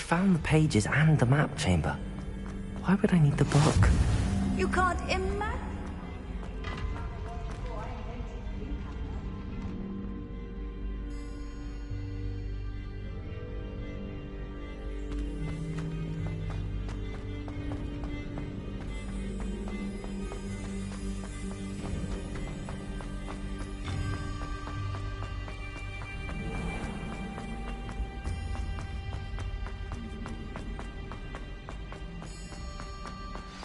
found the pages and the map chamber. Why would I need the book? You can't imagine.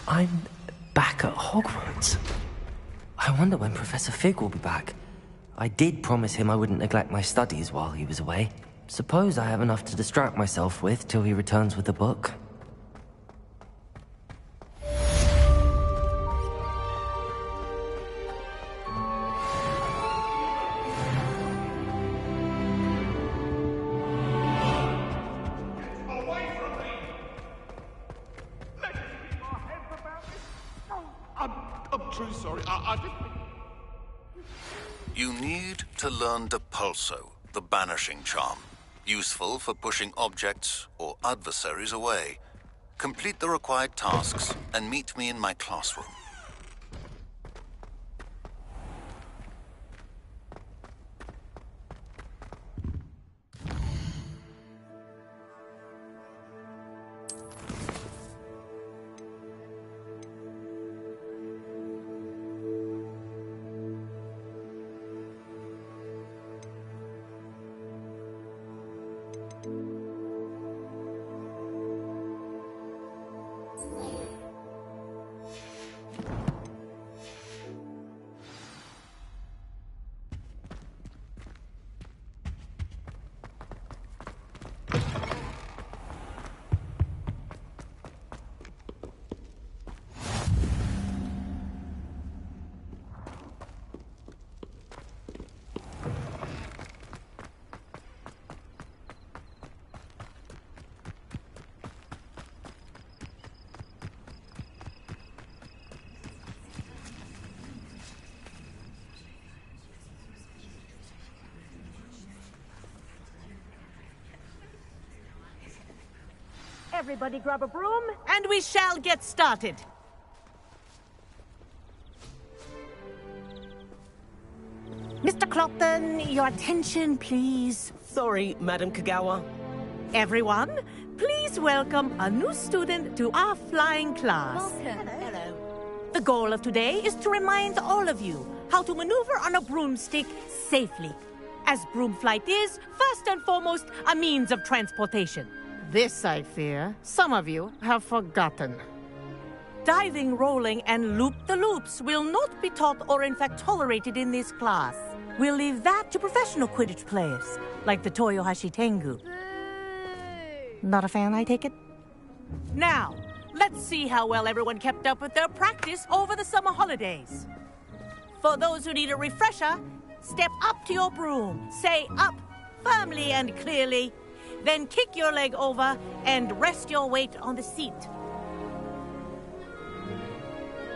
I'm back at Hogwarts. I wonder when Professor Fig will be back. I did promise him I wouldn't neglect my studies while he was away. Suppose I have enough to distract myself with till he returns with the book. I'm truly sorry. I didn't... You need to learn Depulso, the banishing charm. Useful for pushing objects or adversaries away. Complete the required tasks and meet me in my classroom. Everybody grab a broom, and we shall get started. Mr. Clopton, your attention, please. Sorry, Madam Kagawa. Everyone, please welcome a new student to our flying class. Welcome. Hello. The goal of today is to remind all of you how to maneuver on a broomstick safely, as broom flight is, first and foremost, a means of transportation. This, I fear, some of you have forgotten. Diving, rolling, and loop-the-loops will not be taught or in fact tolerated in this class. We'll leave that to professional Quidditch players, like the Toyohashi Tengu. Not a fan, I take it? Now, let's see how well everyone kept up with their practice over the summer holidays. For those who need a refresher, step up to your broom, say up firmly and clearly, then kick your leg over and rest your weight on the seat.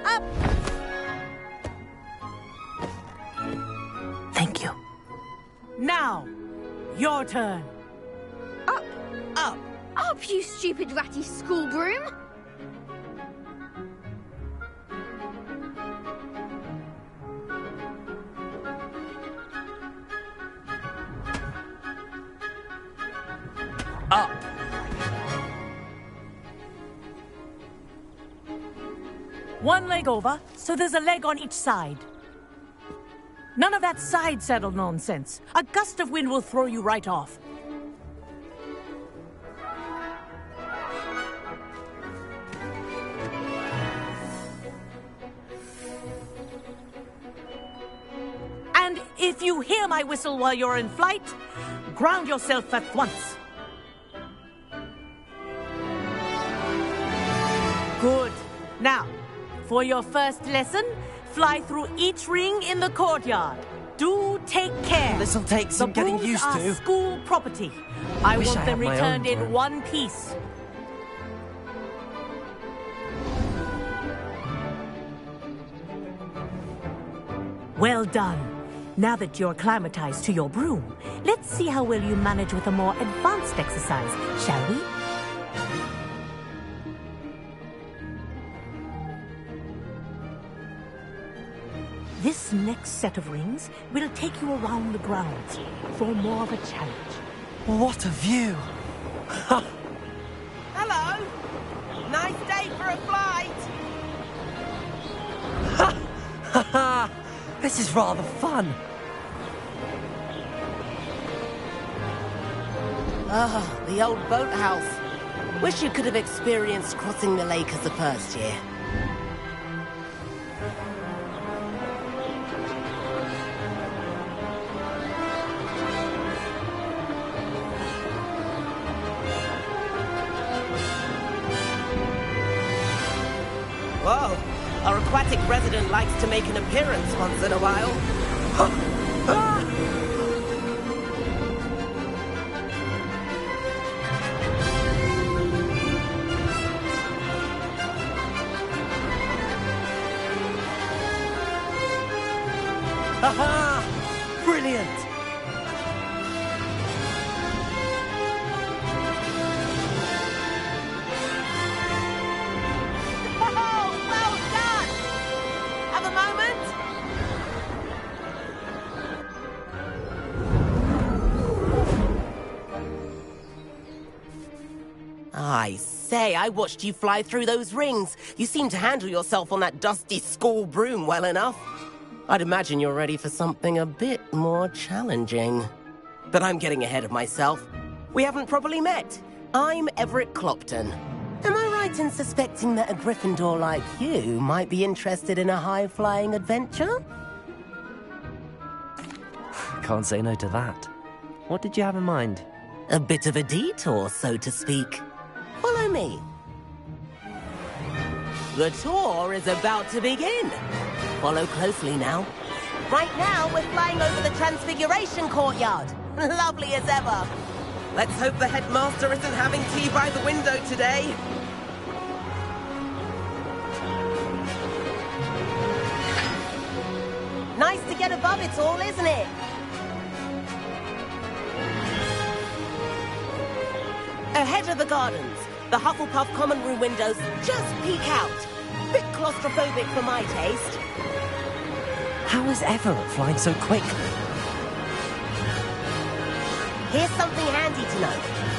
Up! Thank you. Now, your turn. Up. Up. Up, you stupid ratty school broom. Up! One leg over, so there's a leg on each side. None of that side saddle nonsense. A gust of wind will throw you right off. And if you hear my whistle while you're in flight, ground yourself at once. Good. Now, for your first lesson, fly through each ring in the courtyard. Do take care. This'll take some getting used to. The brooms are school property. I Wish want I them had my returned own in broom. one piece. Well done. Now that you're acclimatized to your broom, let's see how well you manage with a more advanced exercise, shall we? This next set of rings will take you around the grounds for more of a challenge. What a view! Hello! Nice day for a flight! Haha! This is rather fun. Ah, the old boathouse. Wish you could have experienced crossing the lake as a first year. Whoa, our aquatic resident likes to make an appearance once in a while. Haha! Brilliant! Oh, well done! Have a moment? I say, I watched you fly through those rings. You seem to handle yourself on that dusty school broom well enough. I'd imagine you're ready for something a bit more challenging. But I'm getting ahead of myself. We haven't properly met. I'm Everett Clopton. Am I right in suspecting that a Gryffindor like you might be interested in a high-flying adventure? Can't say no to that. What did you have in mind? A bit of a detour, so to speak. Follow me. The tour is about to begin. Follow closely now. Right now, we're flying over the Transfiguration Courtyard. Lovely as ever. Let's hope the headmaster isn't having tea by the window today. Nice to get above it all, isn't it? Ahead of the gardens, the Hufflepuff common room windows just peek out. Bit claustrophobic for my taste. How is Everett flying so quickly? Here's something handy to know.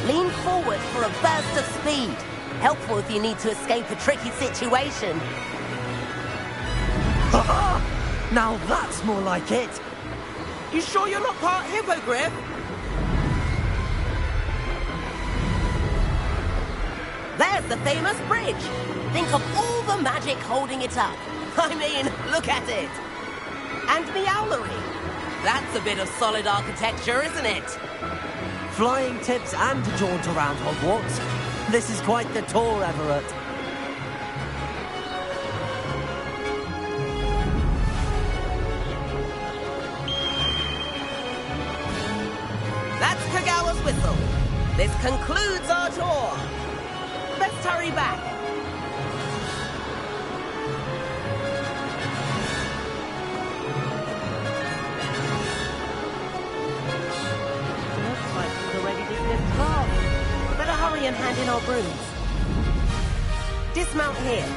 Lean forward for a burst of speed. Helpful if you need to escape a tricky situation. Now that's more like it! You sure you're not part hippogriff? There's the famous bridge. Think of all the magic holding it up. I mean, look at it. And Meowlery. That's a bit of solid architecture, isn't it? Flying tips and a jaunt around Hogwarts. This is quite the tour, Everett. That's Kagawa's whistle. This concludes our tour. Let's hurry back. Looks like we're ready to lift off. Better hurry and hand in our brooms. Dismount here.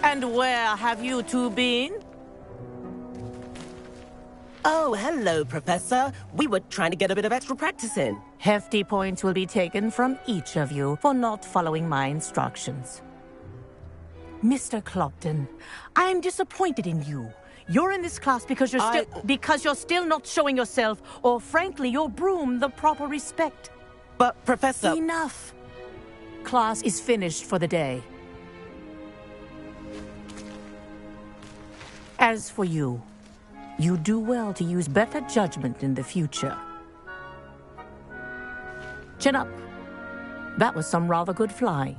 And where have you two been? Oh, hello, Professor. We were trying to get a bit of extra practice in. Hefty points will be taken from each of you for not following my instructions. Mr. Clopton, I am disappointed in you. You're in this class because you're still not showing yourself, or frankly, your broom the proper respect. But, Professor... Enough. Class is finished for the day. As for you, you do well to use better judgment in the future. Chin up. That was some rather good flying.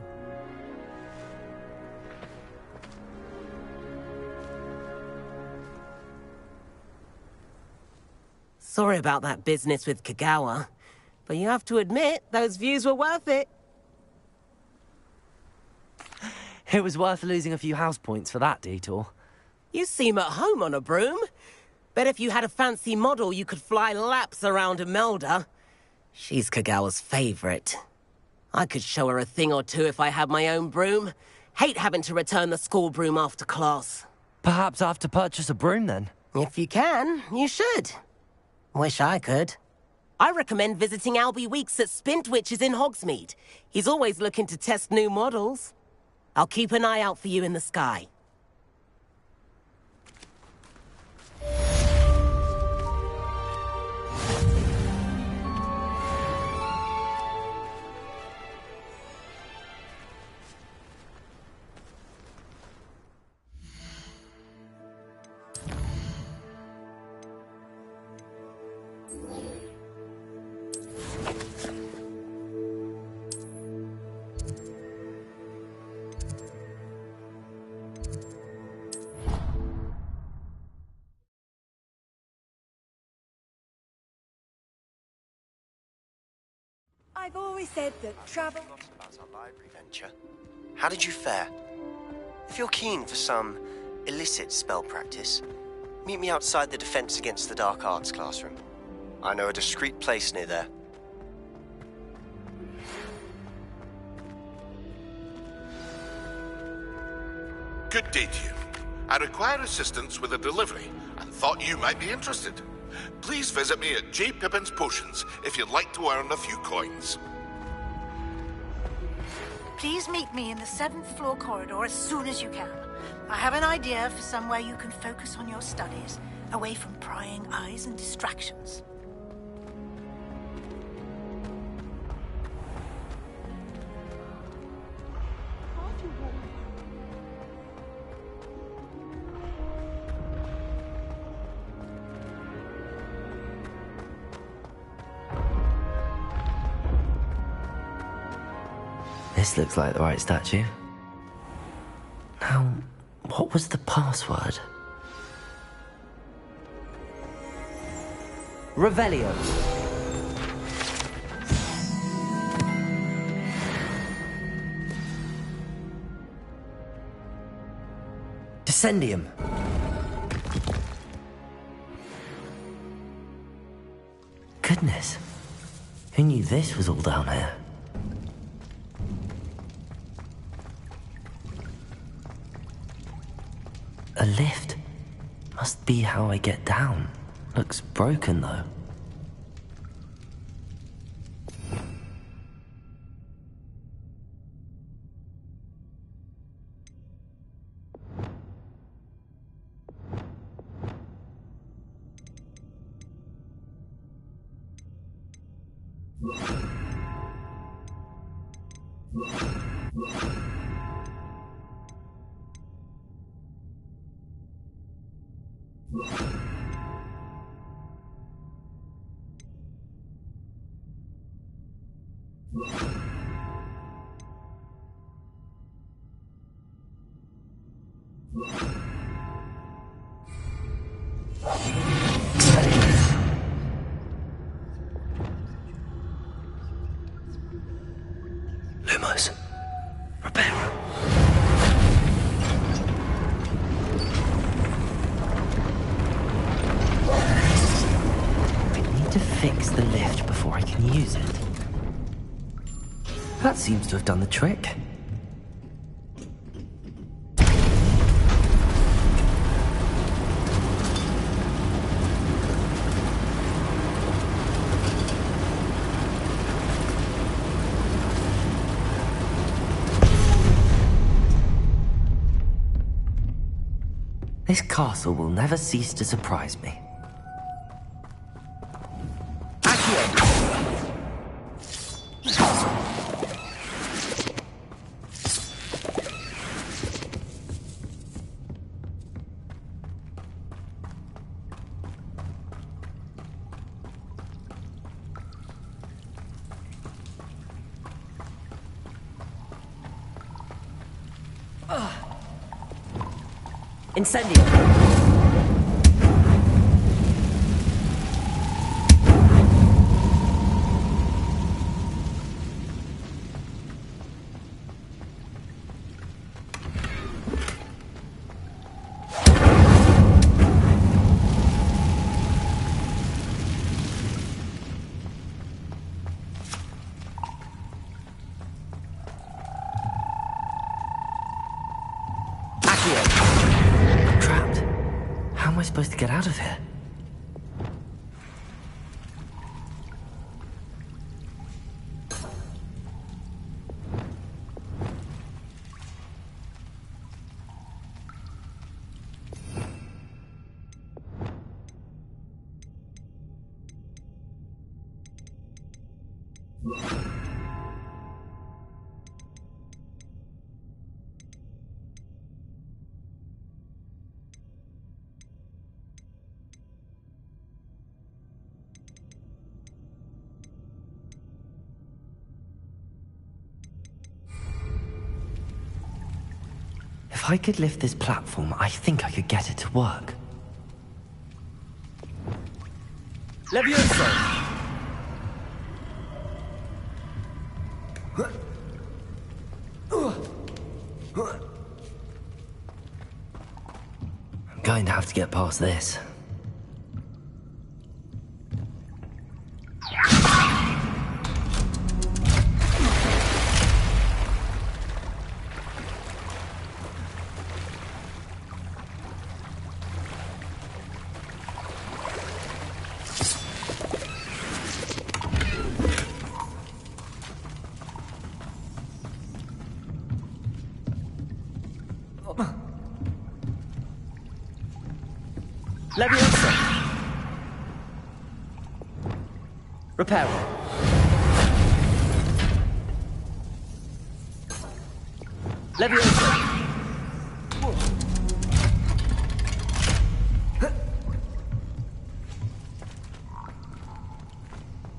Sorry about that business with Kagawa, but you have to admit, those views were worth it. It was worth losing a few house points for that detour. You seem at home on a broom. Bet if you had a fancy model, you could fly laps around Imelda. She's Kagawa's favorite. I could show her a thing or two if I had my own broom. Hate having to return the school broom after class. Perhaps I have to purchase a broom then. If you can, you should. Wish I could. I recommend visiting Albie Weeks at Spintwitches in Hogsmeade. He's always looking to test new models. I'll keep an eye out for you in the sky. I've always said that travel... Lots about our library venture. How did you fare? If you're keen for some illicit spell practice, meet me outside the Defense Against the Dark Arts classroom. I know a discreet place near there. Good day to you. I require assistance with a delivery and thought you might be interested. Please visit me at J. Pippin's Potions if you'd like to earn a few coins. Please meet me in the 7th floor corridor as soon as you can. I have an idea for somewhere you can focus on your studies, away from prying eyes and distractions. This looks like the right statue. Now, what was the password? Revelio. Descendium. Goodness. Who knew this was all down here? A lift. Must be how I get down. Looks broken, though. Lumos. Reparo. I need to fix the lift before I can use it. That seems to have done the trick. This castle will never cease to surprise me. Incendio. supposed to get out of here? If I could lift this platform, I think I could get it to work. Levioso! I'm going to have to get past this. Levioso! Reparo. Levioso!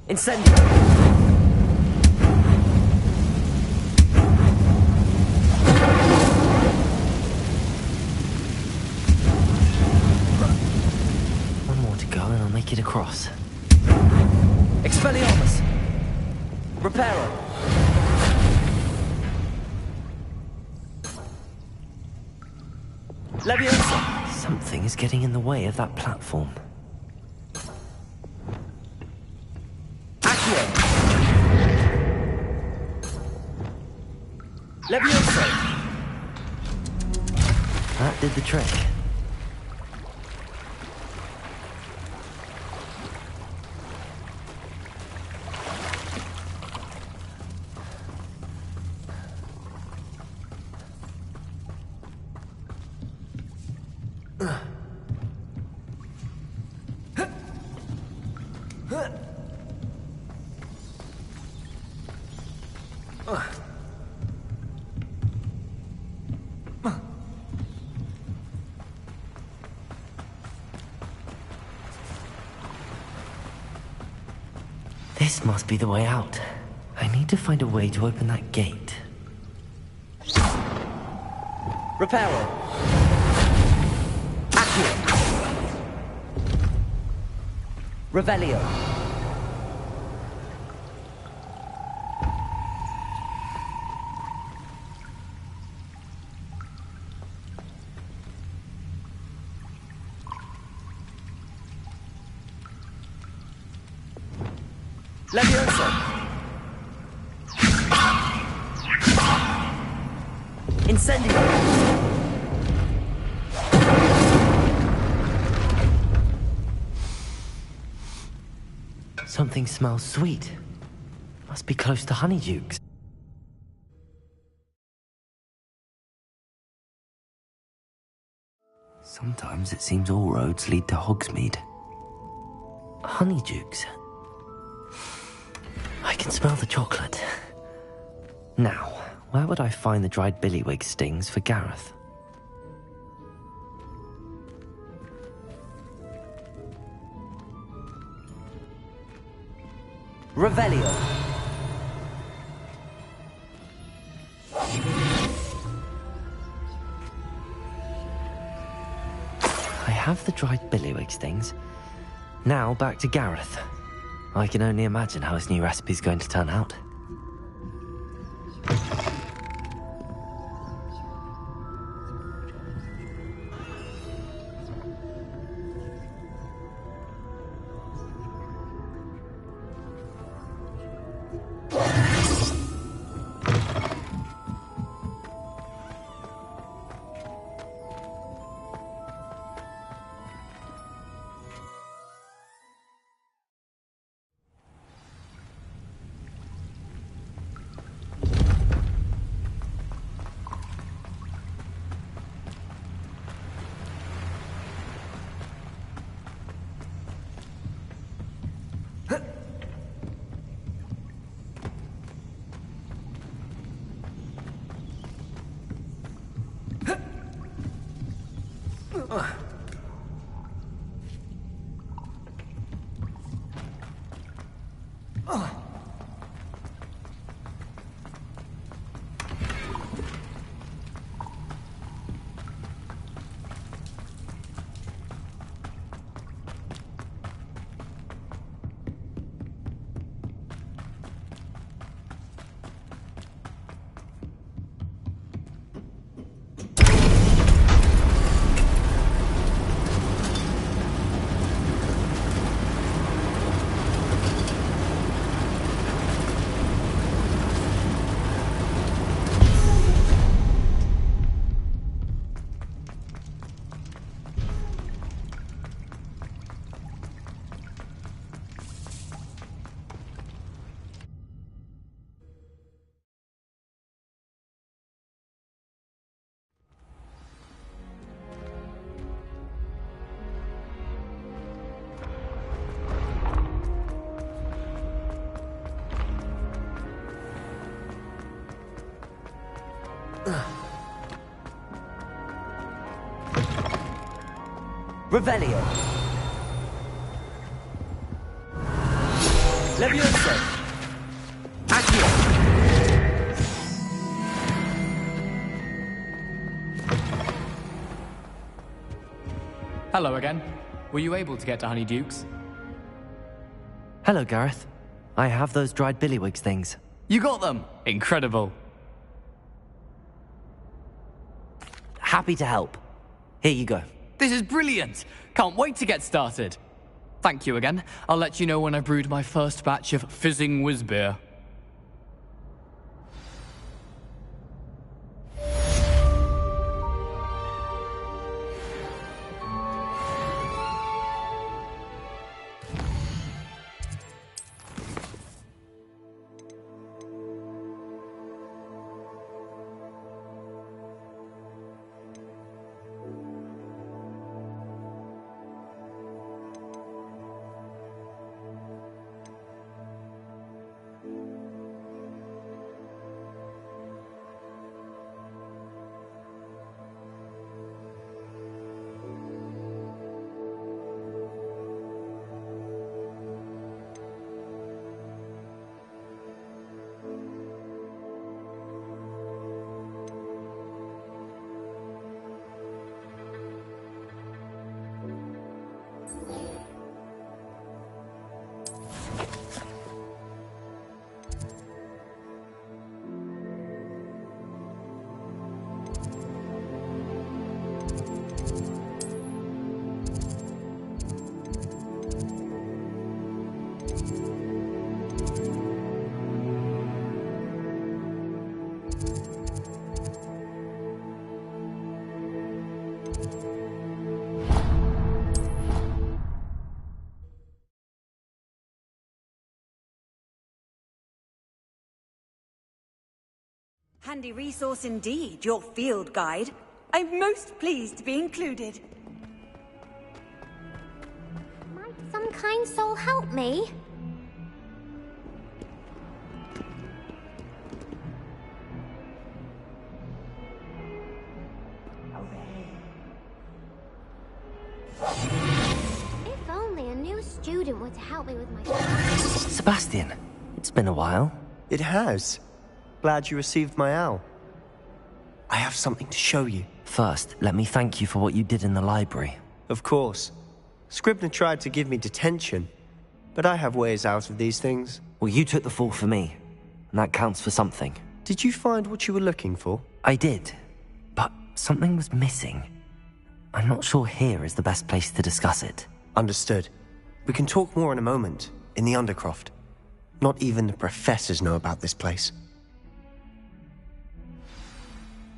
Incendio! Make it across. Expelliarmus! Reparo! Leviosa! Something is getting in the way of that platform. Accio! Leviosa! That did the trick. This must be the way out. I need to find a way to open that gate. Reparo! Accio! Revelio! Levioso! Incendio! Something smells sweet. Must be close to Honeydukes. Sometimes it seems all roads lead to Hogsmeade. Honeydukes. I can smell the chocolate. Now, where would I find the dried billywig stings for Gareth? Revelio! I have the dried billywig stings. Now back to Gareth. I can only imagine how his new recipe's going to turn out. Revelio. Levioso. Accio. Hello again. Were you able to get to Honeyduke's? Hello, Gareth. I have those dried billywigs things. You got them! Incredible. Happy to help. Here you go. This is brilliant! Can't wait to get started. Thank you again. I'll let you know when I brewed my first batch of fizzing whiz beer. Handy resource indeed, your field guide. I'm most pleased to be included. Might some kind soul help me? If only a new student were to help me with my... Sebastian, it's been a while. It has. Glad you received my owl. I have something to show you. First, let me thank you for what you did in the library. Of course. Scribner tried to give me detention, but I have ways out of these things. Well, you took the fall for me, and that counts for something. Did you find what you were looking for? I did, but something was missing. I'm not sure here is the best place to discuss it. Understood. We can talk more in a moment, in the Undercroft. Not even the professors know about this place.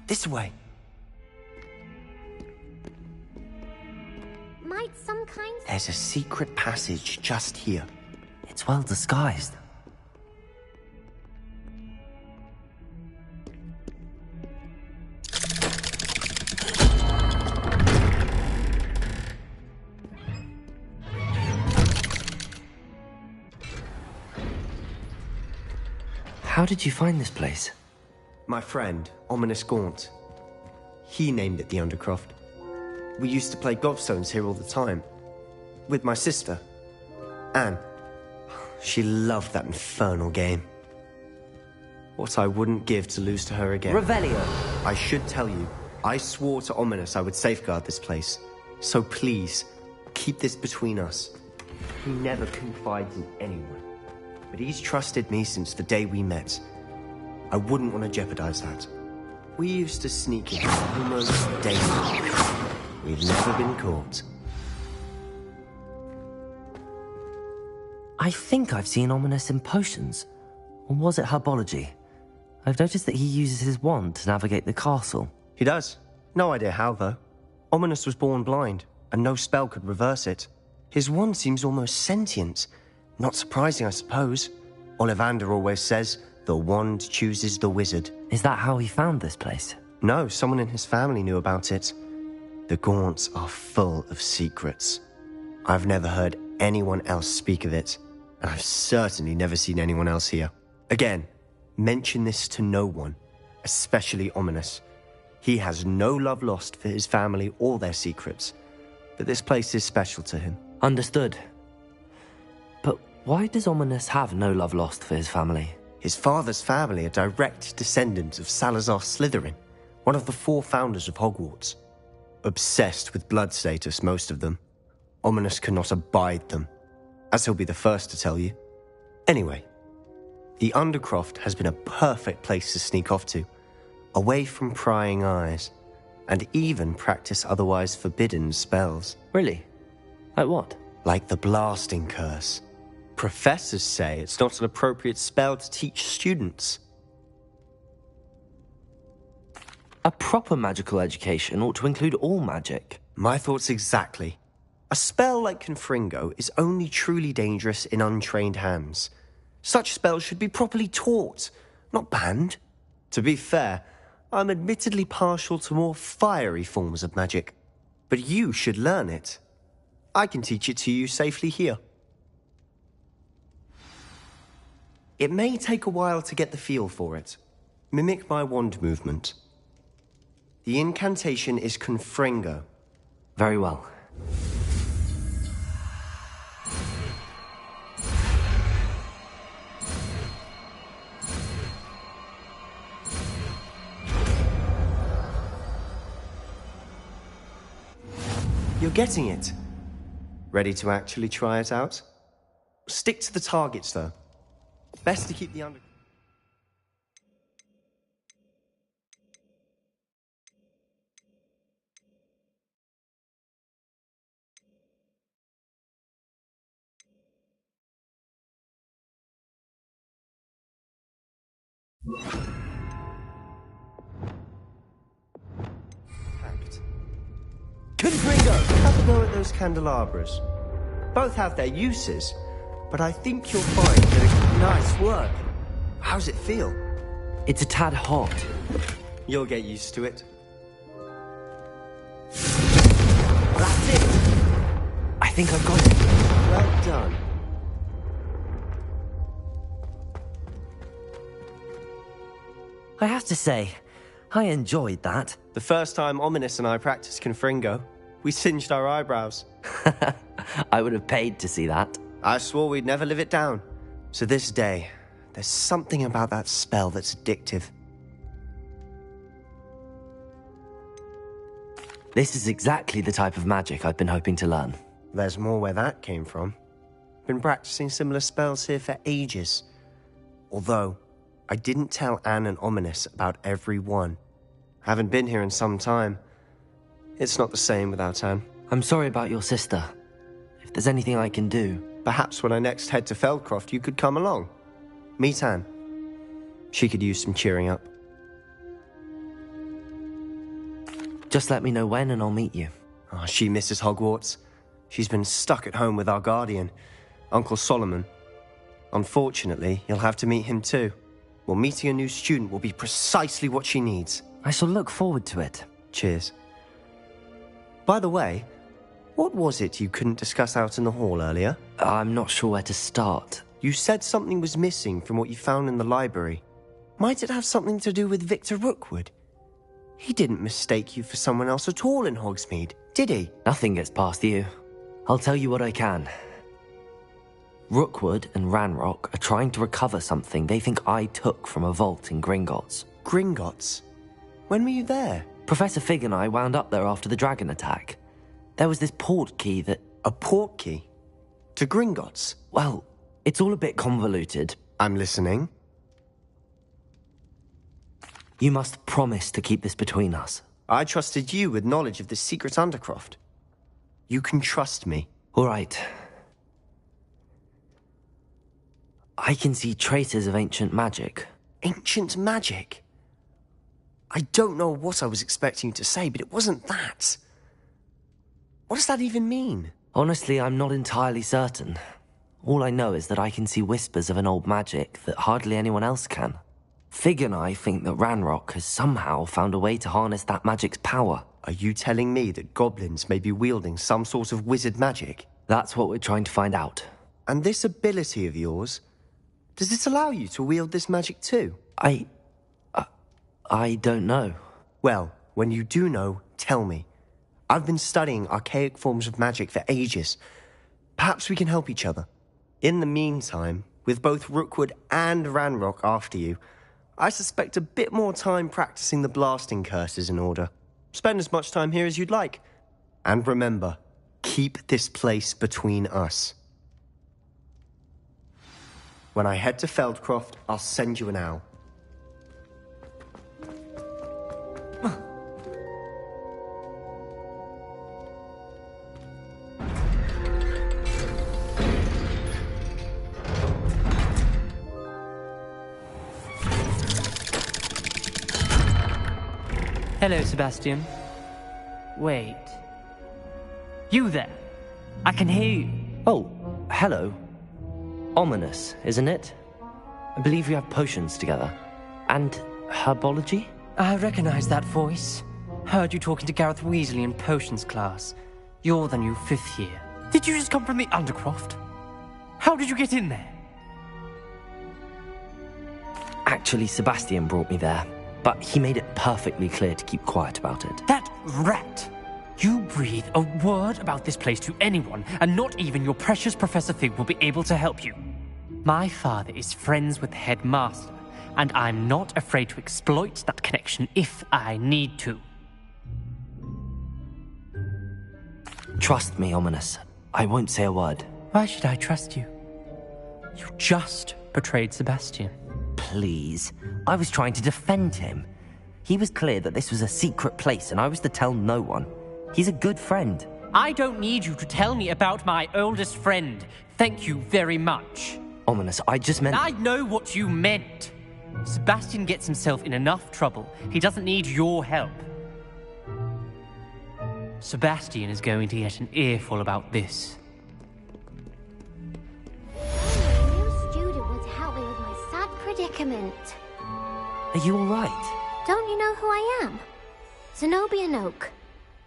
This way. Might some kind... There's a secret passage just here. It's well disguised. How did you find this place? My friend, Ominous Gaunt. He named it the Undercroft. We used to play gobstones here all the time. With my sister, Anne. She loved that infernal game. What I wouldn't give to lose to her again. Revelio. I should tell you, I swore to Ominous I would safeguard this place. So please, keep this between us. He never confides in anyone. But he's trusted me since the day we met. I wouldn't want to jeopardize that. We used to sneak in almost daily. We've never been caught. I think I've seen Ominous in potions. Or was it herbology? I've noticed that he uses his wand to navigate the castle. He does. No idea how, though. Ominous was born blind, and no spell could reverse it. His wand seems almost sentient. Not surprising, I suppose. Ollivander always says, the wand chooses the wizard. Is that how he found this place? No, someone in his family knew about it. The Gaunts are full of secrets. I've never heard anyone else speak of it, and I've certainly never seen anyone else here. Again, mention this to no one, especially ominous. He has no love lost for his family or their secrets, but this place is special to him. Understood. But why does Ominous have no love lost for his family? His father's family are direct descendants of Salazar Slytherin, one of the 4 founders of Hogwarts. Obsessed with blood status, most of them. Ominous cannot abide them, as he'll be the first to tell you. Anyway, the Undercroft has been a perfect place to sneak off to, away from prying eyes, and even practice otherwise forbidden spells. Really? Like what? Like the blasting curse. Professors say it's not an appropriate spell to teach students. A proper magical education ought to include all magic. My thoughts exactly. A spell like Confringo is only truly dangerous in untrained hands. Such spells should be properly taught, not banned. To be fair, I'm admittedly partial to more fiery forms of magic. But you should learn it. I can teach it to you safely here. It may take a while to get the feel for it. Mimic my wand movement. The incantation is Confringo. Very well. You're getting it. Ready to actually try it out? Stick to the targets, though. Best to keep the under... Packed. Confringo! Have a go at those candelabras. Both have their uses, but I think you'll find that it's nice work. How's it feel? It's a tad hot. You'll get used to it. That's it! I think I've got it. Well done. I have to say, I enjoyed that. The first time Ominous and I practiced Confringo, we singed our eyebrows. I would have paid to see that. I swore we'd never live it down. So this day, there's something about that spell that's addictive. This is exactly the type of magic I've been hoping to learn. There's more where that came from. Been practicing similar spells here for ages. Although, I didn't tell Anne and Ominous about every one. Haven't been here in some time. It's not the same without Anne. I'm sorry about your sister. If there's anything I can do... Perhaps when I next head to Feldcroft, you could come along. Meet Anne. She could use some cheering up. Just let me know when and I'll meet you. Oh, she misses Hogwarts. She's been stuck at home with our guardian, Uncle Solomon. Unfortunately, you'll have to meet him too. Well, meeting a new student will be precisely what she needs. I shall look forward to it. Cheers. By the way, what was it you couldn't discuss out in the hall earlier? I'm not sure where to start. You said something was missing from what you found in the library. Might it have something to do with Victor Rookwood? He didn't mistake you for someone else at all in Hogsmeade, did he? Nothing gets past you. I'll tell you what I can. Rookwood and Ranrock are trying to recover something they think I took from a vault in Gringotts. Gringotts? When were you there? Professor Fig and I wound up there after the dragon attack. There was this port key that... A port key? To Gringotts? Well, it's all a bit convoluted. I'm listening. You must promise to keep this between us. I trusted you with knowledge of the secret Undercroft. You can trust me. All right. I can see traces of ancient magic. Ancient magic? I don't know what I was expecting you to say, but it wasn't that. What does that even mean? Honestly, I'm not entirely certain. All I know is that I can see whispers of an old magic that hardly anyone else can. Fig and I think that Ranrock has somehow found a way to harness that magic's power. Are you telling me that goblins may be wielding some sort of wizard magic? That's what we're trying to find out. And this ability of yours, does it allow you to wield this magic too? I don't know. Well, when you do know, tell me. I've been studying archaic forms of magic for ages. Perhaps we can help each other. In the meantime, with both Rookwood and Ranrock after you, I suspect a bit more time practicing the blasting curse is in order. Spend as much time here as you'd like. And remember, keep this place between us. When I head to Feldcroft, I'll send you an owl. Hello, Sebastian. Wait. You there? I can hear you. Oh, hello. Ominous, isn't it? I believe we have potions together. And herbology? I recognize that voice. Heard you talking to Gareth Weasley in potions class. You're the new 5th year. Did you just come from the Undercroft? How did you get in there? Actually, Sebastian brought me there. But he made it perfectly clear to keep quiet about it. That rat! You breathe a word about this place to anyone, and not even your precious Professor Fig will be able to help you. My father is friends with the headmaster, and I'm not afraid to exploit that connection if I need to. Trust me, Ominous. I won't say a word. Why should I trust you? You just betrayed Sebastian. Please. I was trying to defend him. He was clear that this was a secret place and I was to tell no one. He's a good friend. I don't need you to tell me about my oldest friend. Thank you very much. Ominous, I just meant... I know what you meant. Sebastian gets himself in enough trouble. He doesn't need your help. Sebastian is going to get an earful about this. A new student would help me with my sad predicament. Are you all right? Don't you know who I am? Zenobia Noak,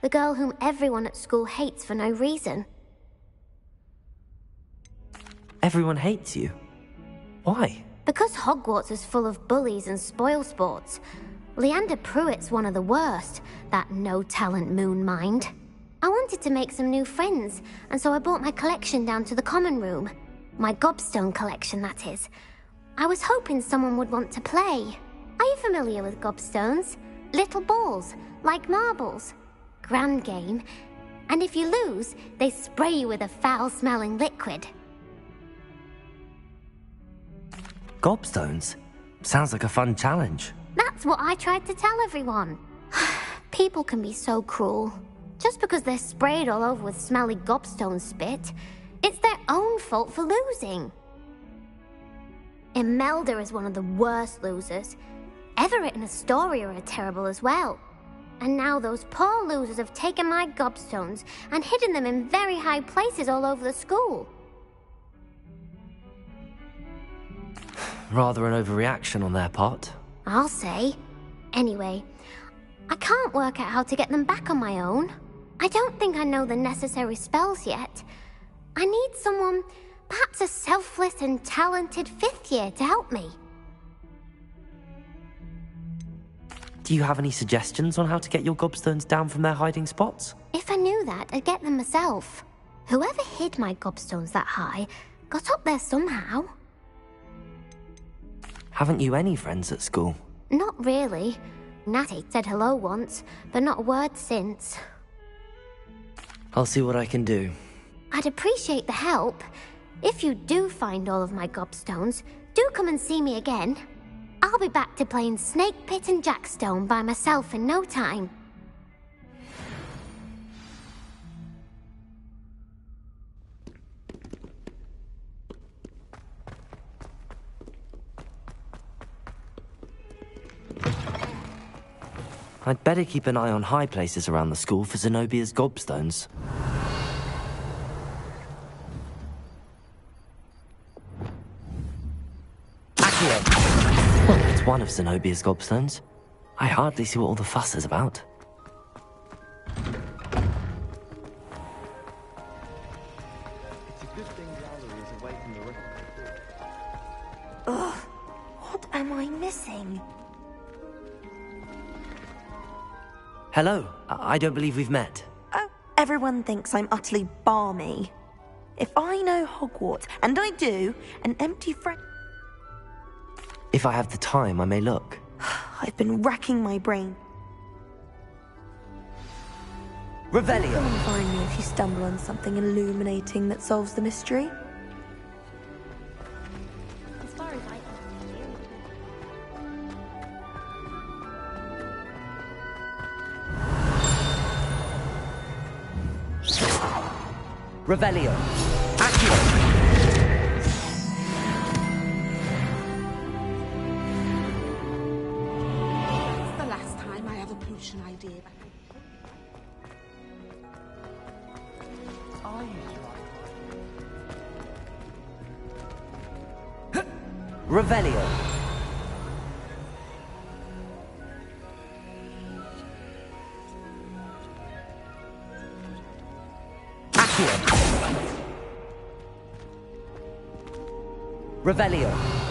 the girl whom everyone at school hates for no reason. Everyone hates you? Why? Because Hogwarts is full of bullies and spoilsports. Leander Pruitt's one of the worst, that no-talent moon mind. I wanted to make some new friends, and so I brought my collection down to the common room. My gobstone collection, that is. I was hoping someone would want to play. Are you familiar with gobstones? Little balls, like marbles. Grand game. And if you lose, they spray you with a foul-smelling liquid. Gobstones? Sounds like a fun challenge. That's what I tried to tell everyone. People can be so cruel. Just because they're sprayed all over with smelly gobstone spit, it's their own fault for losing. Imelda is one of the worst losers. Everett and Astoria are terrible as well. And now those poor losers have taken my gobstones and hidden them in very high places all over the school. Rather an overreaction on their part. I'll say. Anyway, I can't work out how to get them back on my own. I don't think I know the necessary spells yet. I need someone, perhaps a selfless and talented 5th year to help me. Do you have any suggestions on how to get your gobstones down from their hiding spots? If I knew that, I'd get them myself. Whoever hid my gobstones that high got up there somehow. Haven't you any friends at school? Not really. Natty said hello once, but not a word since. I'll see what I can do. I'd appreciate the help. If you do find all of my gobstones, do come and see me again. I'll be back to playing Snake Pit and Jackstone by myself in no time. I'd better keep an eye on high places around the school for Zenobia's gobstones. Accio! Well, it's one of Zenobia's gobstones. I hardly see what all the fuss is about. Ugh, what am I missing? Hello. I don't believe we've met. Oh, everyone thinks I'm utterly balmy. If I know Hogwarts, and I do, an empty friend... If I have the time, I may look. I've been racking my brain. Revelio. Come and find me if you stumble on something illuminating that solves the mystery. As far as I Revelio. Accio. It's the last time I have a potion idea. Revelio. Accio. Revelio.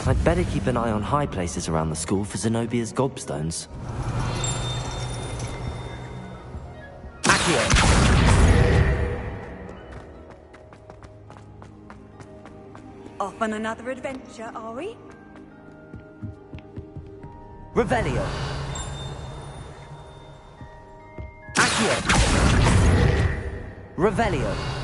I'd better keep an eye on high places around the school for Zenobia's gobstones. Accio! Off on another adventure, are we? Revelio! Accio! Revelio!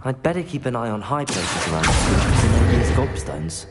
I'd better keep an eye on high places around the school for Zenobia's gobstones.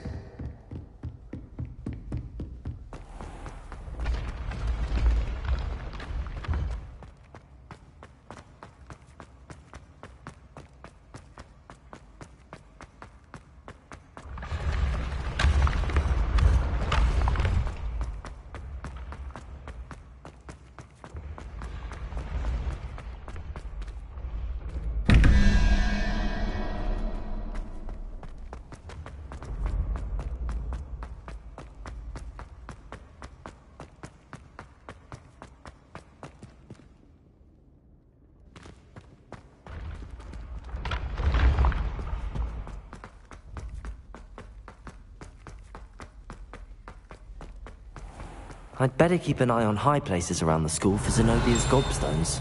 I'd better keep an eye on high places around the school for Zenobia's gobstones.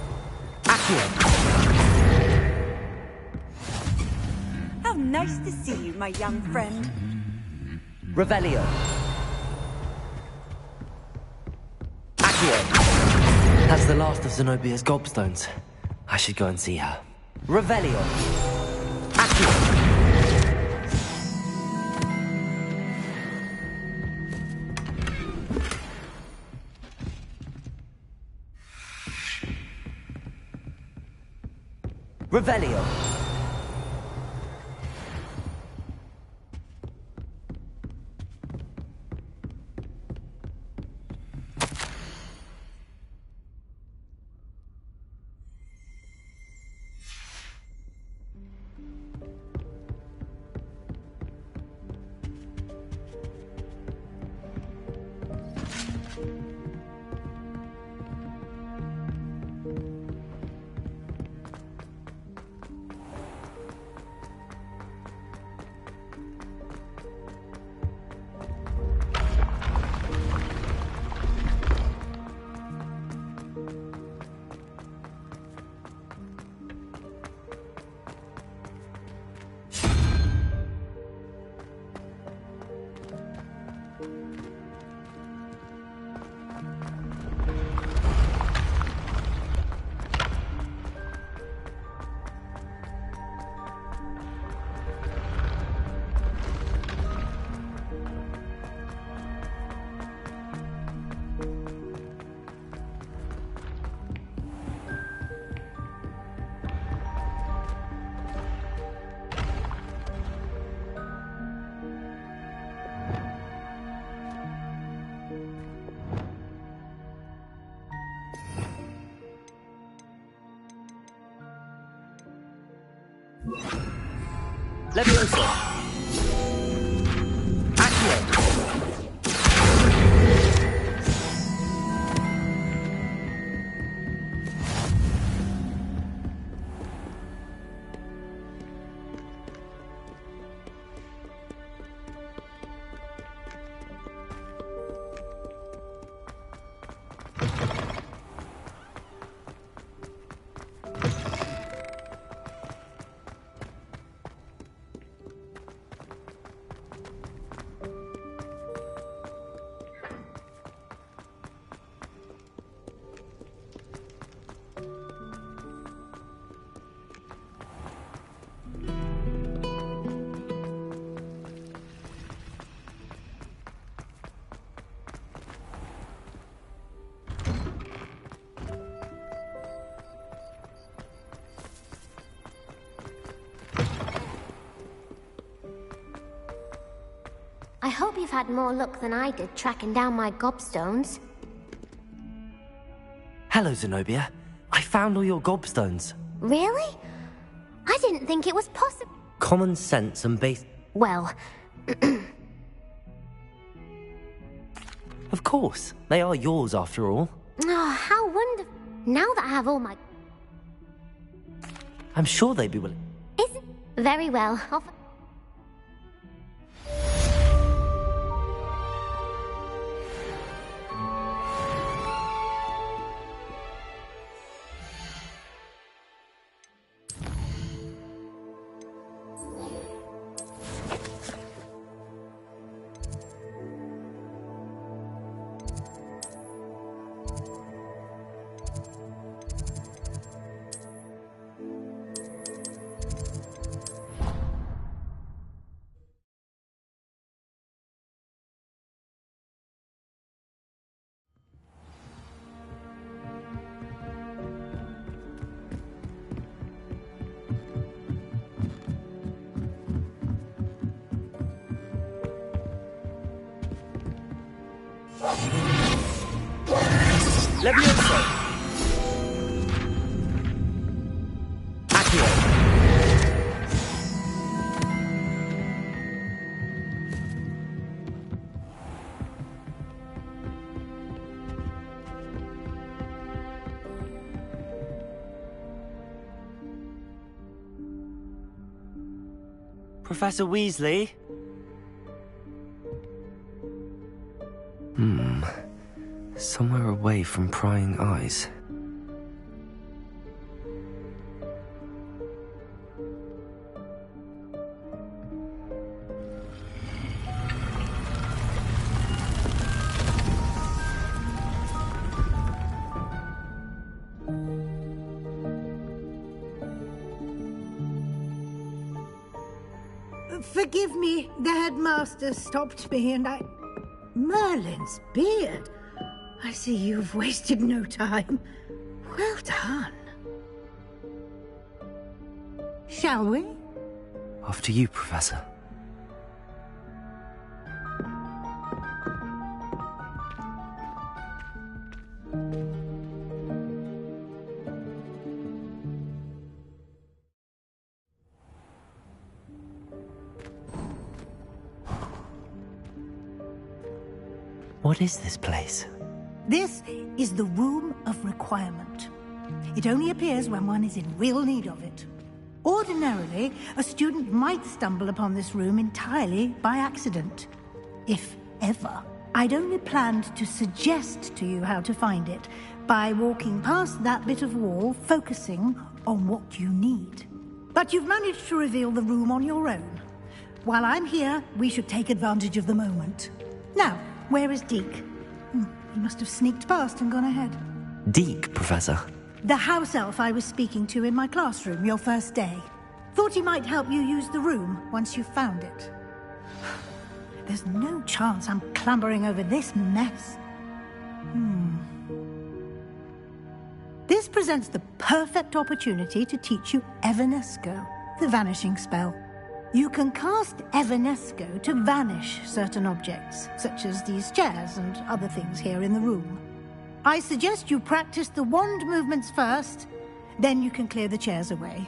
Accio! How nice to see you, my young friend. Revelio. That's the last of Zenobia's gobstones. I should go and see her. Revelio. Revelio. Levioso. Accio. I hope you've had more luck than I did tracking down my gobstones. Hello, Zenobia. I found all your gobstones. Really? I didn't think it was possible. Common sense and base... Well... Of course. They are yours, after all. Oh, how wonderful. Now that I have all my... I'm sure they'd be willing. Isn't... Very well. Levioso. Accio. Professor Weasley? Somewhere away from prying eyes. Forgive me, the headmaster stopped me and I... Merlin's beard. I see you've wasted no time. Well done. Shall we? After you, Professor. What is this place? This is the Room of Requirement. It only appears when one is in real need of it. Ordinarily, a student might stumble upon this room entirely by accident. If ever. I'd only planned to suggest to you how to find it by walking past that bit of wall, focusing on what you need. But you've managed to reveal the room on your own. While I'm here, we should take advantage of the moment. Now, where is Deke? He must have sneaked past and gone ahead. Deke, Professor. The house elf I was speaking to in my classroom your first day. Thought he might help you use the room once you found it. There's no chance I'm clambering over this mess. This presents the perfect opportunity to teach you Evanesco, the vanishing spell. You can cast Evanesco to vanish certain objects, such as these chairs and other things here in the room. I suggest you practice the wand movements first, then you can clear the chairs away.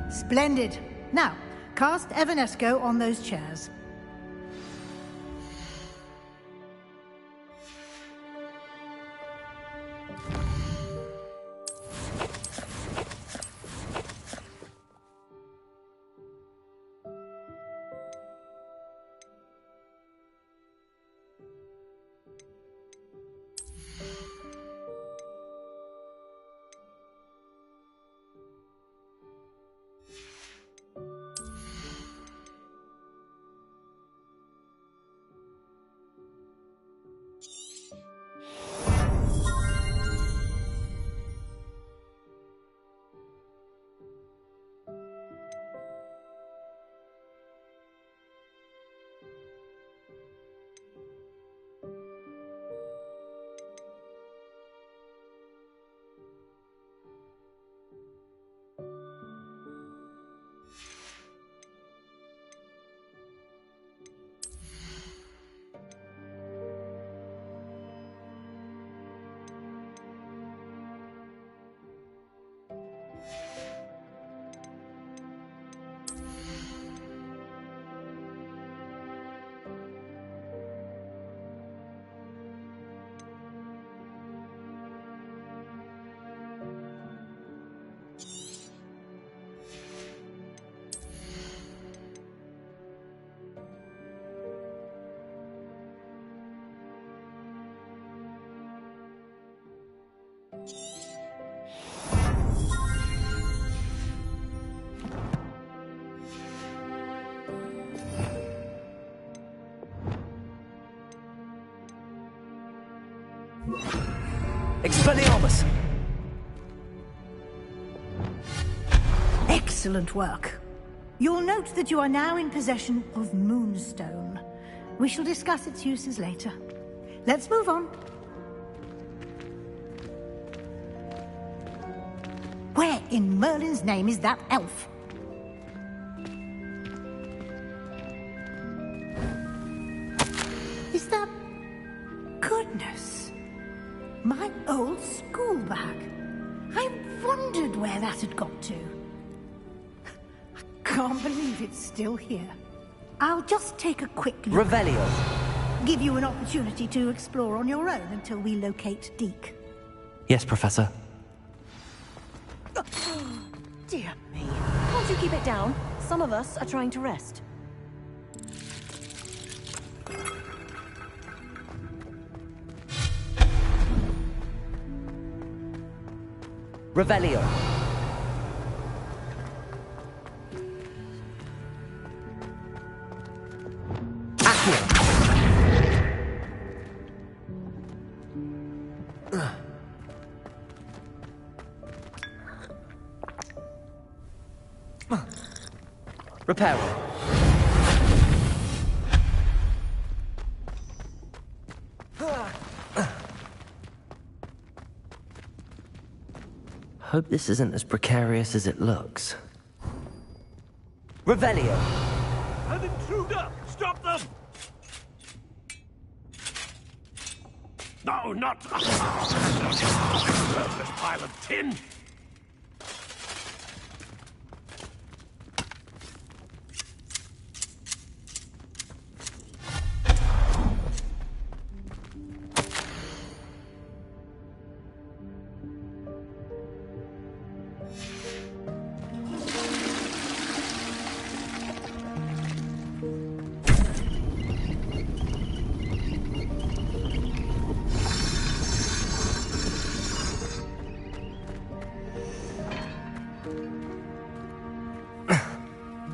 Splendid. Now, cast Evanesco on those chairs. Expelliarmus! Excellent work. You'll note that you are now in possession of Moonstone. We shall discuss its uses later. Let's move on. Where in Merlin's name is that elf? Is that... Goodness. My old school bag. I wondered where that had got to. I can't believe it's still here. I'll just take a quick look. Revelio. Give you an opportunity to explore on your own until we locate Deke. Yes, Professor. Dear me. Can't you keep it down? Some of us are trying to rest. Revelio. Repair. Hope this isn't as precarious as it looks. Revelio. An intruder! Stop them! No, not... Worthless pile of tin!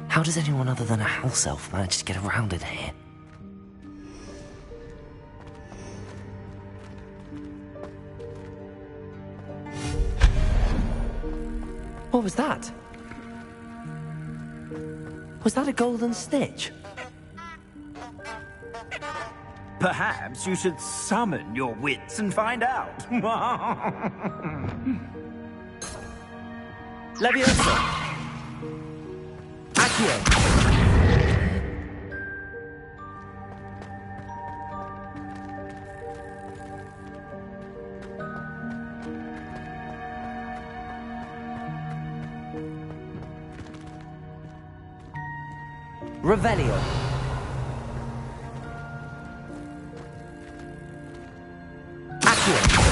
How does anyone other than a house elf manage to get around in here? What was that? Was that a golden stitch? Perhaps you should summon your wits and find out. Leviosa. Accio. Revelio. Accio.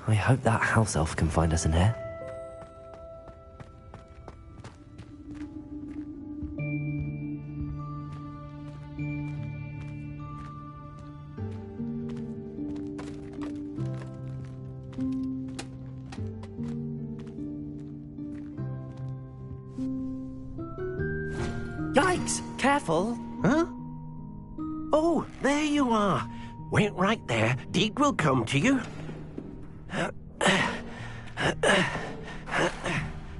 I hope that house elf can find us in here. Yikes! Careful! Huh? Oh, there you are. Wait right there. Deke will come to you.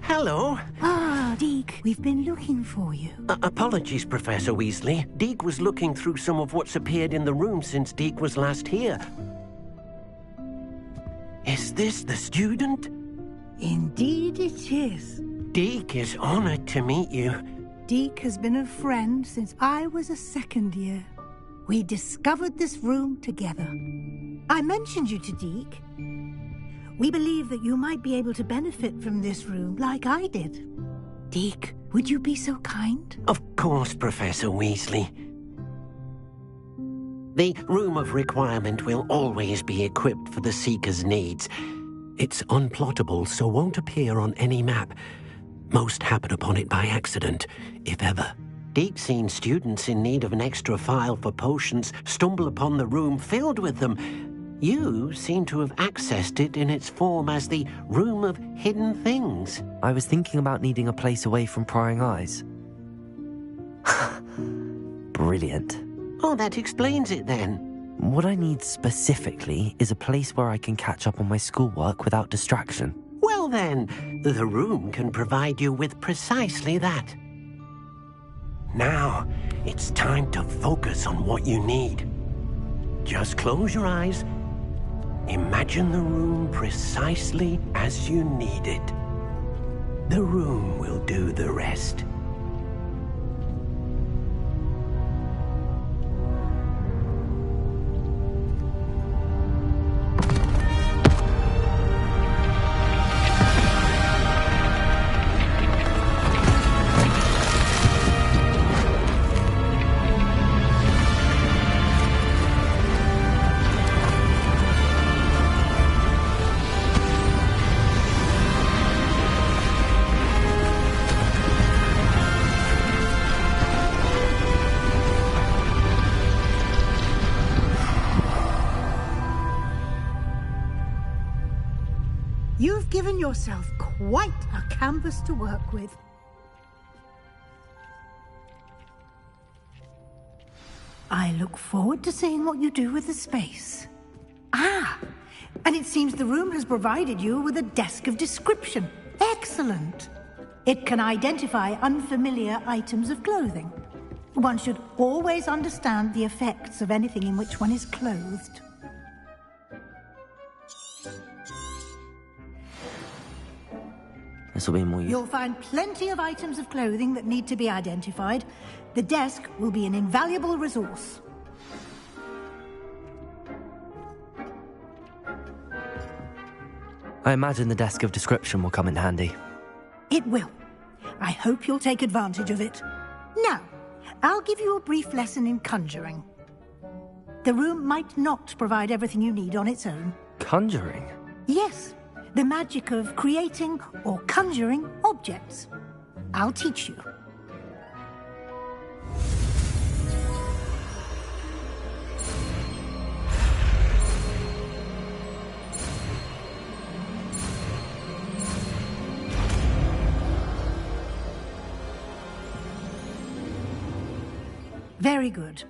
Hello. Ah, Deke, we've been looking for you. Apologies, Professor Weasley. Deke was looking through some of what's appeared in the room since Deke was last here. Is this the student? Indeed it is. Deke is honored to meet you. Deke has been a friend since I was a second year. We discovered this room together. I mentioned you to Deke. We believe that you might be able to benefit from this room like I did. Deke, would you be so kind? Of course, Professor Weasley. The Room of Requirement will always be equipped for the Seeker's needs. It's unplottable, so won't appear on any map. Most happen upon it by accident, if ever. Deke's seen students in need of an extra file for potions stumble upon the room filled with them. You seem to have accessed it in its form as the Room of Hidden Things. I was thinking about needing a place away from prying eyes. Brilliant. Oh, that explains it then. What I need specifically is a place where I can catch up on my schoolwork without distraction. Well then, the room can provide you with precisely that. Now, it's time to focus on what you need. Just close your eyes. Imagine the room precisely as you need it. The room will do the rest. given yourself quite a canvas to work with. I look forward to seeing what you do with the space. Ah, and it seems the room has provided you with a desk of description. Excellent. It can identify unfamiliar items of clothing. One should always understand the effects of anything in which one is clothed. This will be more useful. You'll find plenty of items of clothing that need to be identified. The desk will be an invaluable resource. I imagine the desk of description will come in handy. It will. I hope you'll take advantage of it. Now, I'll give you a brief lesson in conjuring. The room might not provide everything you need on its own. Conjuring? Yes, the magic of creating or conjuring objects. I'll teach you. Very good.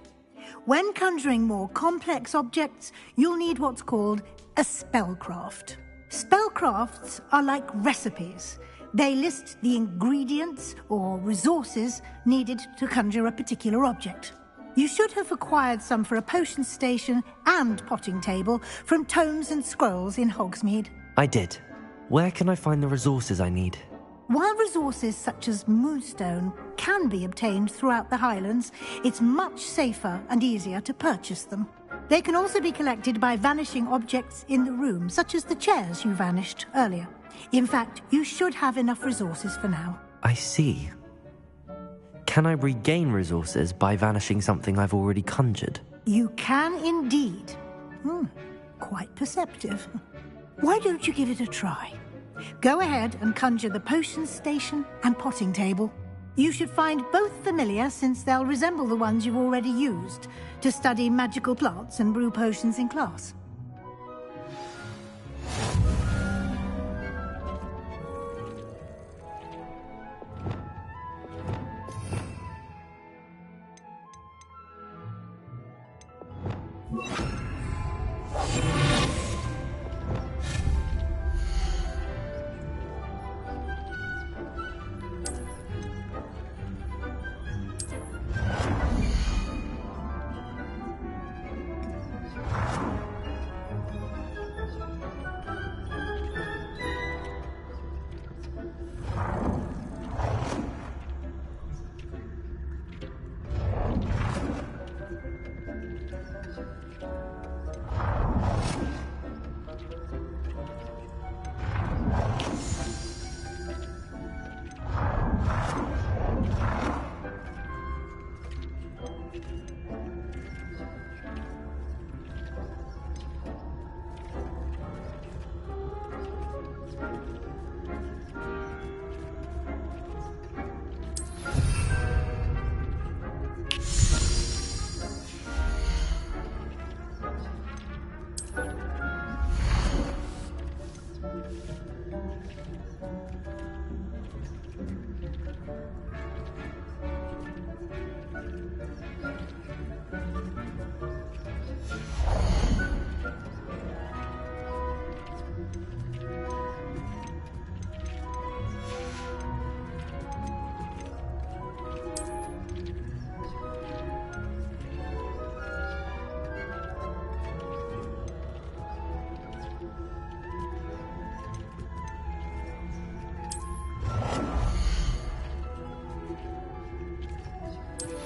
When conjuring more complex objects, you'll need what's called a spellcraft. Spellcrafts are like recipes. They list the ingredients or resources needed to conjure a particular object. You should have acquired some for a potion station and potting table from tomes and scrolls in Hogsmeade. I did. Where can I find the resources I need? While resources such as moonstone can be obtained throughout the Highlands, it's much safer and easier to purchase them. They can also be collected by vanishing objects in the room, such as the chairs you vanished earlier. In fact, you should have enough resources for now. I see. Can I regain resources by vanishing something I've already conjured? You can indeed. Quite perceptive. Why don't you give it a try? Go ahead and conjure the potion station and potting table. You should find both familiar, since they'll resemble the ones you've already used to study magical plants and brew potions in class.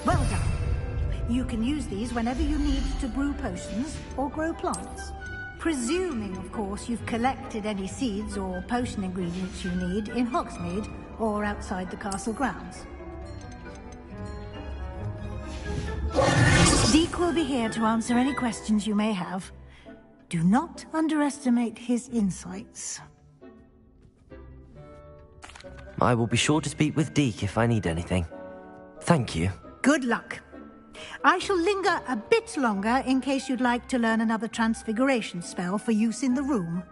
Well done. You can use these whenever you need to brew potions or grow plants. Presuming, of course, you've collected any seeds or potion ingredients you need in Hogsmeade or outside the castle grounds. Deek will be here to answer any questions you may have. Do not underestimate his insights. I will be sure to speak with Deek if I need anything. Thank you. Good luck. I shall linger a bit longer in case you'd like to learn another transfiguration spell for use in the room.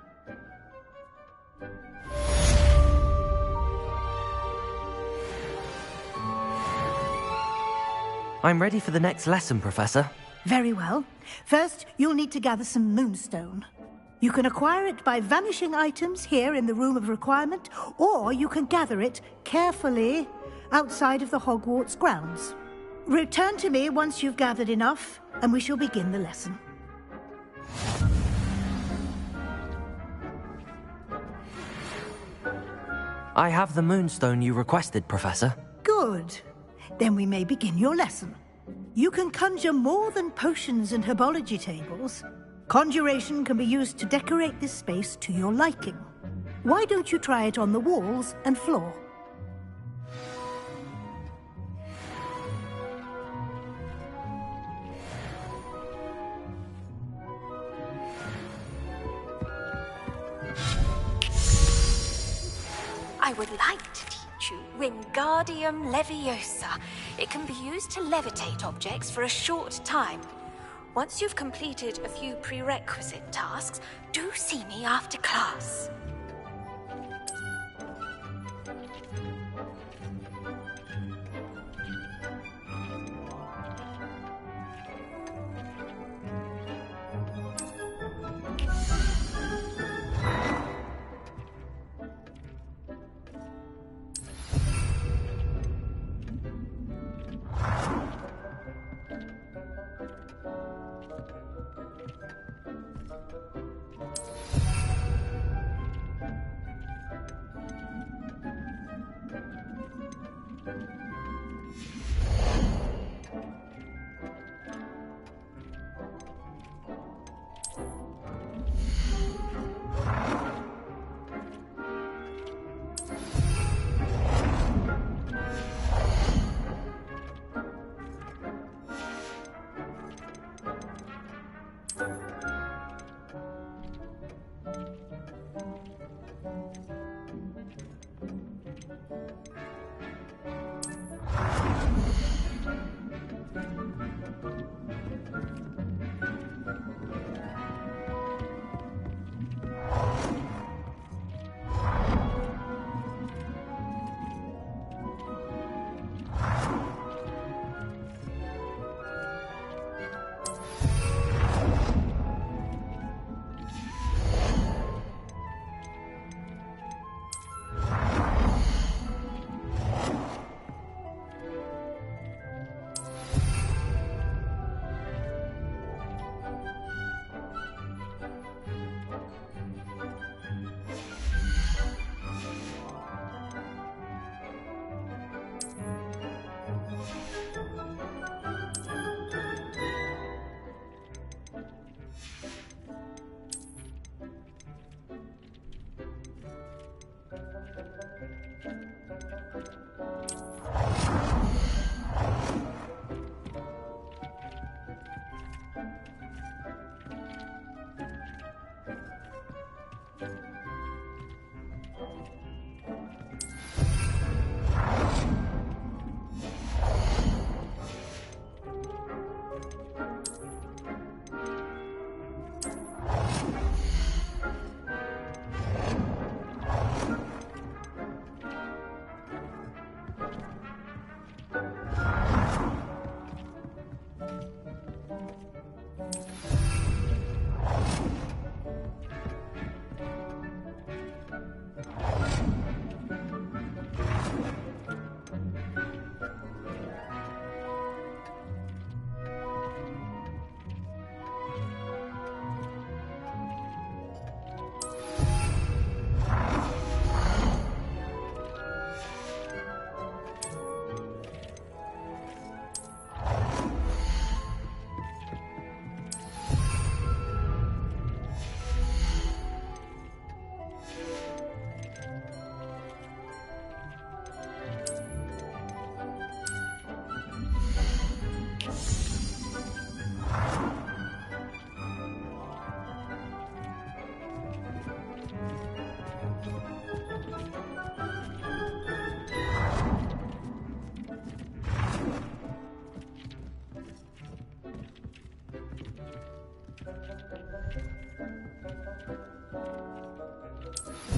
I'm ready for the next lesson, Professor. Very well. First, you'll need to gather some moonstone. You can acquire it by vanishing items here in the Room of Requirement, or you can gather it carefully outside of the Hogwarts grounds. Return to me once you've gathered enough, and we shall begin the lesson. I have the moonstone you requested, Professor. Good. Then we may begin your lesson. You can conjure more than potions and herbology tables. Conjuration can be used to decorate this space to your liking. Why don't you try it on the walls and floor? I would like to teach you Wingardium Leviosa. It can be used to levitate objects for a short time. Once you've completed a few prerequisite tasks, do see me after class.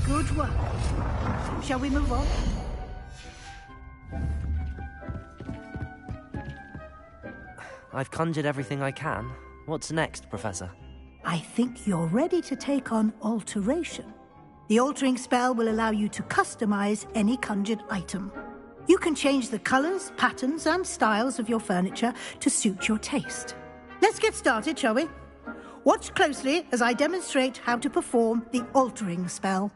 Good work. Shall we move on? I've conjured everything I can. What's next, Professor? I think you're ready to take on alteration. The altering spell will allow you to customize any conjured item. You can change the colors, patterns, and styles of your furniture to suit your taste. Let's get started, shall we? Watch closely as I demonstrate how to perform the altering spell.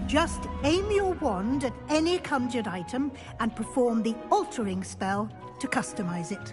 Just aim your wand at any conjured item and perform the altering spell to customize it.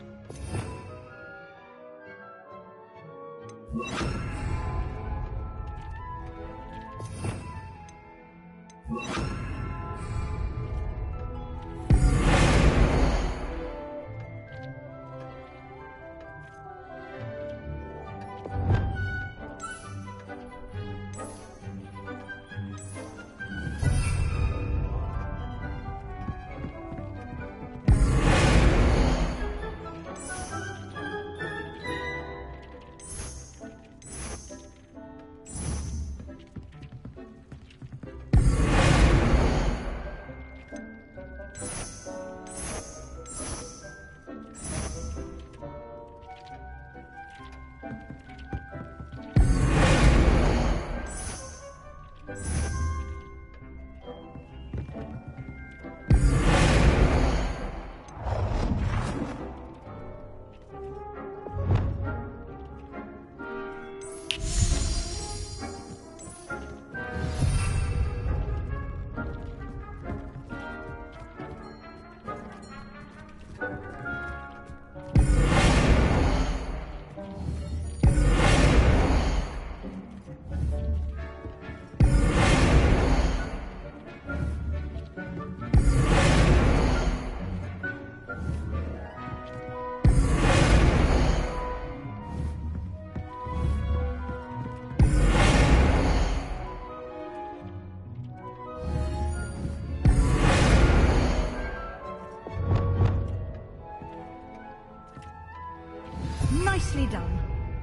Nicely done.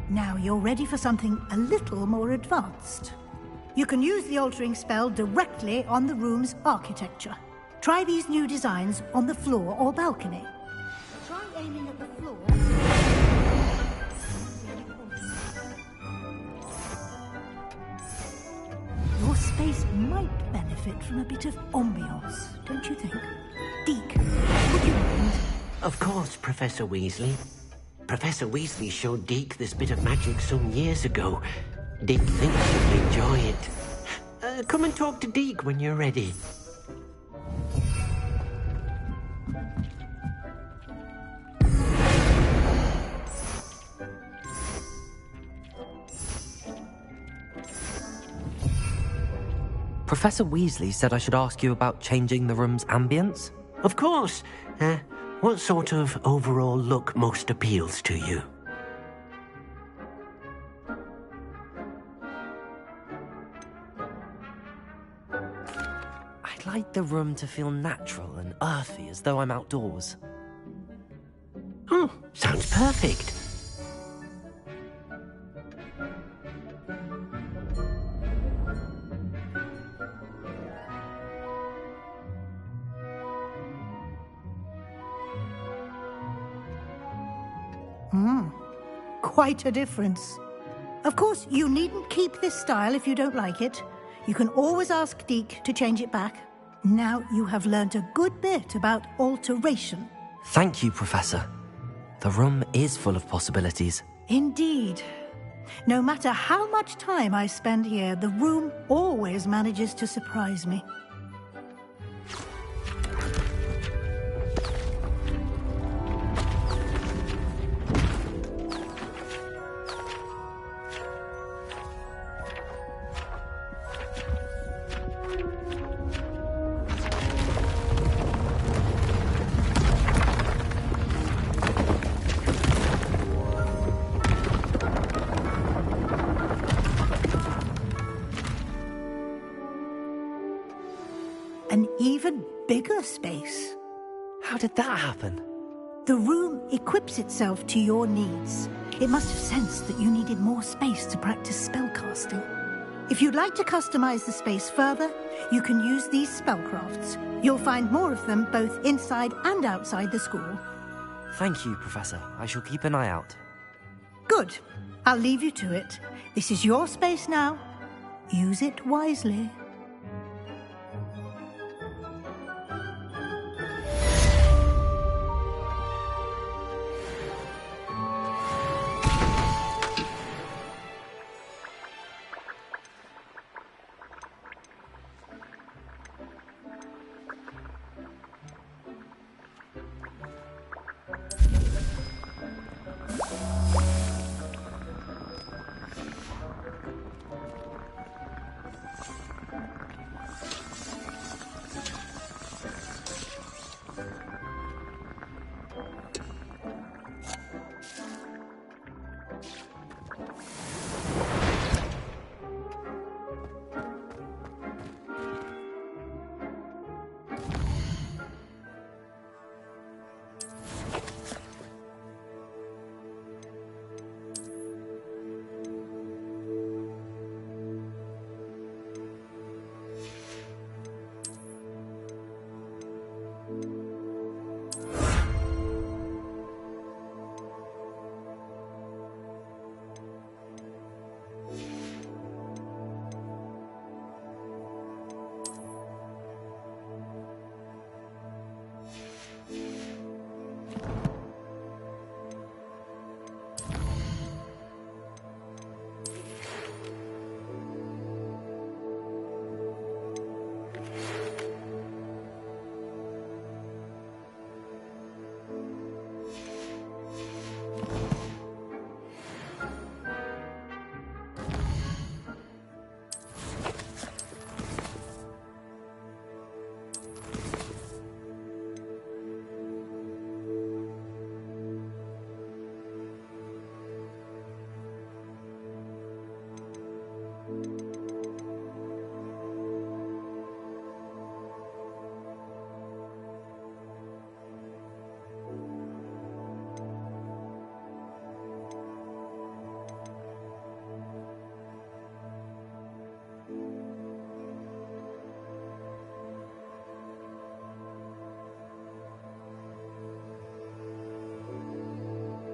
Now you're ready for something a little more advanced. You can use the altering spell directly on the room's architecture. Try these new designs on the floor or balcony. Try aiming at the floor. Your space might benefit from a bit of ambiance, don't you think? Deke, would you mind? Of course, Professor Weasley. Professor Weasley showed Deke this bit of magic some years ago. Deke thinks you'll enjoy it. Come and talk to Deke when you're ready. Professor Weasley said I should ask you about changing the room's ambience? Of course. What sort of overall look most appeals to you? I'd like the room to feel natural and earthy, as though I'm outdoors. Oh, sounds perfect. Quite a difference. Of course, you needn't keep this style if you don't like it. You can always ask Deke to change it back. Now you have learnt a good bit about alteration. Thank you, Professor. The room is full of possibilities. Indeed. No matter how much time I spend here, the room always manages to surprise me. An even bigger space. How did that happen? The room equips itself to your needs. It must have sensed that you needed more space to practice spellcasting. If you'd like to customize the space further, you can use these spellcrafts. You'll find more of them both inside and outside the school. Thank you, Professor. I shall keep an eye out. Good. I'll leave you to it. This is your space now. Use it wisely.